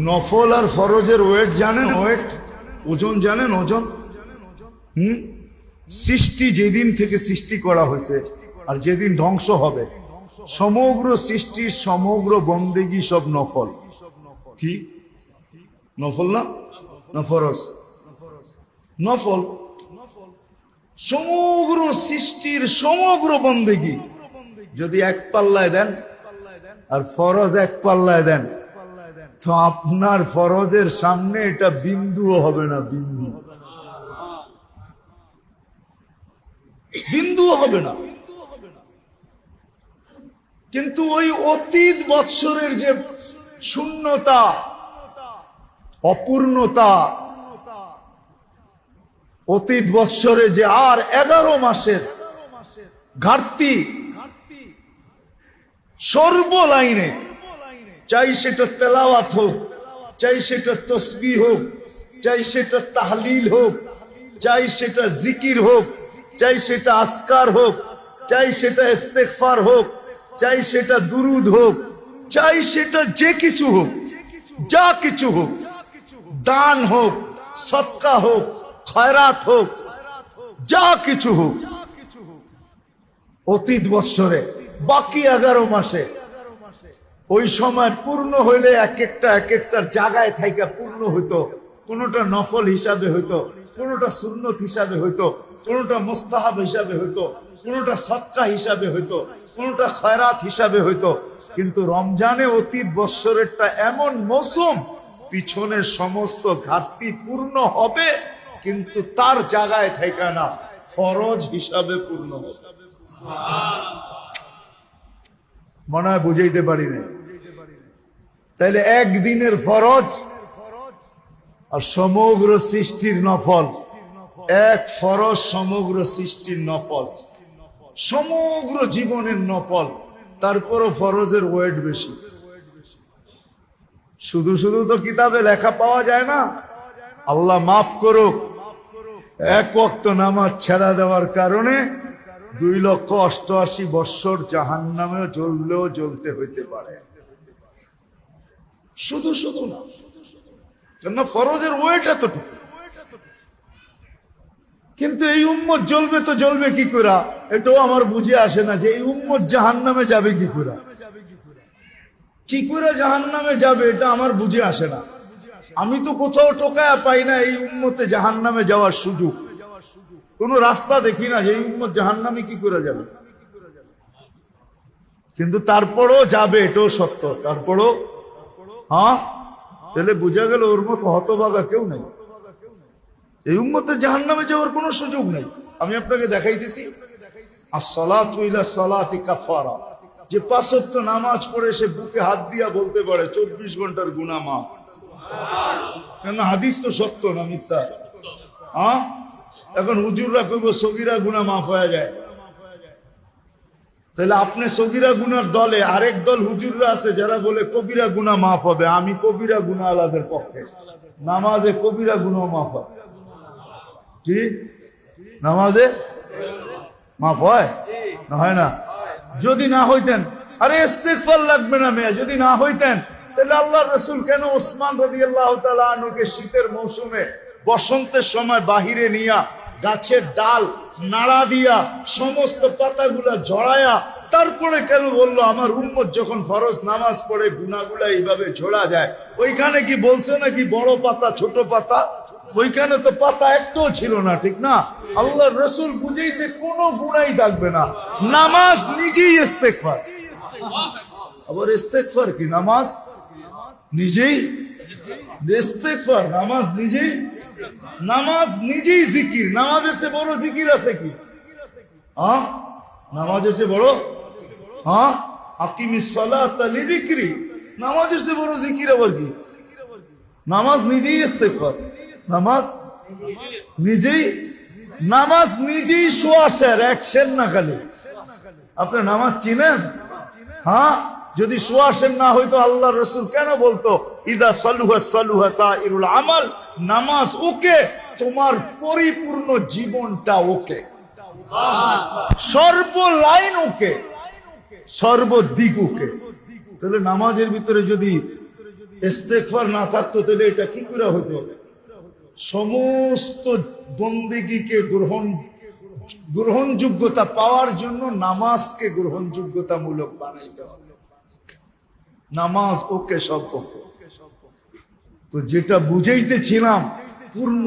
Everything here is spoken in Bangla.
নফল আর ফরজের ওয়েট জানেন? ওয়েট, ওজন জানেন? ওজন সৃষ্টি যেদিন থেকে সৃষ্টি করা হয়েছে আর যেদিন ধ্বংস হবে, সমগ্র সৃষ্টির সমগ্র বন্দেগী সব নফল। কি নফল না? না ফরজ? নফল। সমগ্র সৃষ্টির সমগ্র বন্দেগী যদি এক পাল্লায় দেন আর ফরজ এক পাল্লায় দেন, তো আপনার ফরজের সামনে এটা বিন্দুও হবে না, বিন্দু, বিন্দুও হবে না। কিন্তু ওই অতীত বৎসরের যে শূন্যতা, অপূর্ণতা, অতীত বৎসরে যে আর 11 মাসের ঘাটতি, সর্বলাইনে, চাই সেটা তেলাওয়াত হোক, চাই সেটা তসবিহ হোক, চাই সেটা তাহলিল হোক, চাই সেটা জিকির হোক, চাই সেটা আসকার হোক, চাই সেটা ইস্তেগফার হোক, চাই সেটা দুরুদ হোক, চাই সেটা যে কিছু হোক, যা কিছু হোক, দান হোক, সদকা হোক, খয়রাত হোক, যা কিছু হোক, অতীত বৎসরে বাকি 11 মাসে ওই সময় পূর্ণ হইলে এক একটার জায়গায় থাইকা পূর্ণ হইতো। কোনটা নফল হিসাবে হইতো, কোনটা সুন্নত হিসাবে হইতো, কোনটা মুস্তাহাব হিসাবে হইতো, কোনটা সদকা হিসাবে হইতো, কোনটা খয়রাত হিসাবে হইতো। কিন্তু রমজানে অতীত বৎসরেরটা এমন মৌসুম, পিছনের সমস্ত ঘাটতি পূর্ণ হবে, কিন্তু তার জায়গায় থাইকা না, ফরজ হিসাবে পূর্ণ হবে। মনে হয় বুঝাইতে পারি না? তাইলে একদিনের ফরজ আর সমগ্র সৃষ্টির নফল, এক ফরজ সমগ্র সৃষ্টির নফল, সমগ্র জীবনের নফল, তারপরও ফরজের ওয়েট বেশি। শুধু শুধু তো কিতাবে লেখা পাওয়া যায় না। আল্লাহ মাফ করুক, এক ওয়াক্ত নামাজ ছেড়া দেওয়ার কারণে 2,88,000 বৎসর জাহান্নামেও জ্বললেও জ্বলতে হইতে পারে। শুধু শুধু না, কেননা ফরজের ওয়েট এতটুকু। কিন্তু এই উম্মত জ্বলবে তো জ্বলবে কি করে, এটাও আমার বুঝে আসে না যে এই উম্মত জাহান্নামে যাবে কি করে, কি করে জাহান্নামে যাবে, এটা আমার বুঝে আসে না। আমি তো কোথাও টোকায়া পাই না এই উম্মতে জাহান্নামে যাওয়ার সুযোগ, কোন রাস্তা দেখি না যে এই উম্মত জাহান্নামে কি করে যাবে। কিন্তু তারপরও যাবে, এটাও সত্য। তারপরও হ্যাঁ, তাহলে বোঝা গেল ওর মতো হতভাগা কেউ নেই, এই উম্মতে জাহান্নামে যাওয়ার কোনো সুযোগ নেই। আমি আপনাকে দেখাইতেছি, আসসালাতু ইলা সালাতি কাফারা, যে 5 ওয়াক্ত নামাজ পড়ে সে বুকে হাত দিয়া বলতে পারে 24 ঘন্টার গুনাহ মাফ। কেন? হাদিস তো সত্য না মিথ্যা? হ্যাঁ, এখন হুজুররা কইব সগীরা গুনাহ মাফ হয়ে যায়, তাহলে আপনি সগীরা গুনার দলে, আরেক দল হুজুররা আছে যারা বলে কবিরা গুনাহ মাফ হবে। আমি কবিরা গুনাহ আলাদের পক্ষে, নামাজে কবিরা গুনাহ মাফ হয়। কি নামাজে মাফ হয় না? হয় না? যদি না হইতেন, আরে ইস্তেগফার লাগবে না মেয়ে, যদি না হইতেন তাহলে আল্লাহর রাসূল কেন ওসমান রাদিয়াল্লাহু তাআলা আনহুকে শীতের মৌসুমে বসন্তের সময় বাহিরে নিয়া গাছের ডাল নাড়া দিয়া সমস্ত পাতাগুলা ঝরায়া তারপরে কেন বললো আমার উম্মত যখন ফরজ নামাজ পড়ে গুনাহগুলা এইভাবে ঝরা যায়? ওইখানে কি বলছে নাকি বড় পাতা ছোট পাতা? ওইখানে তো পাতা একটাও ছিল না, ঠিক না? আল্লাহর রাসূল বুঝেইছে কোনো গুনাহই থাকবে না, নামাজ নিজেই ইস্তেগফার। আবার ইস্তেগফার কি? নামাজ নিজেই ইস্তেগফার, নামাজ নিজেই, নামাজ নিজেই জিকির। নামাজের চেয়ে বড় জিকির আছে কি? হ্যাঁ, নামাজের চেয়ে বড়, হ্যাঁ, আকিমিস সালাতা লিযিকরি, নামাজের চেয়ে বড় জিকির আবার কি? নামাজ নিজেই ইস্তেগফার, নামাজ নিজেই, নামাজ নিজেই সোয়াশের অ্যাকশন না খালি। আপনি নামাজ চিনেন? হ্যাঁ, যদি সোয়াশের না হইতো আল্লাহর রাসূল কেন বলতো ইদা সালুহা সালুহা সাইরুল আমাল, নামাজ ওকে, তোমার পরিপূর্ণ জীবনটা ওকে, সর্বলাইন ওকে, সর্বদিক ওকে। তাহলে নামাজের ভিতরে যদি ইস্তেগফার না থাকতো তাহলে এটা কি করে হতো? সমস্ত বন্দেগীকে গ্রহণযোগ্যতা পাওয়ার জন্য নামাজকে গ্রহণযোগ্যতামূলক বানাইতে হবে। নামাজ ওকে সব ওকে। তো যেটা বুঝাইতেছিলাম পূর্ণ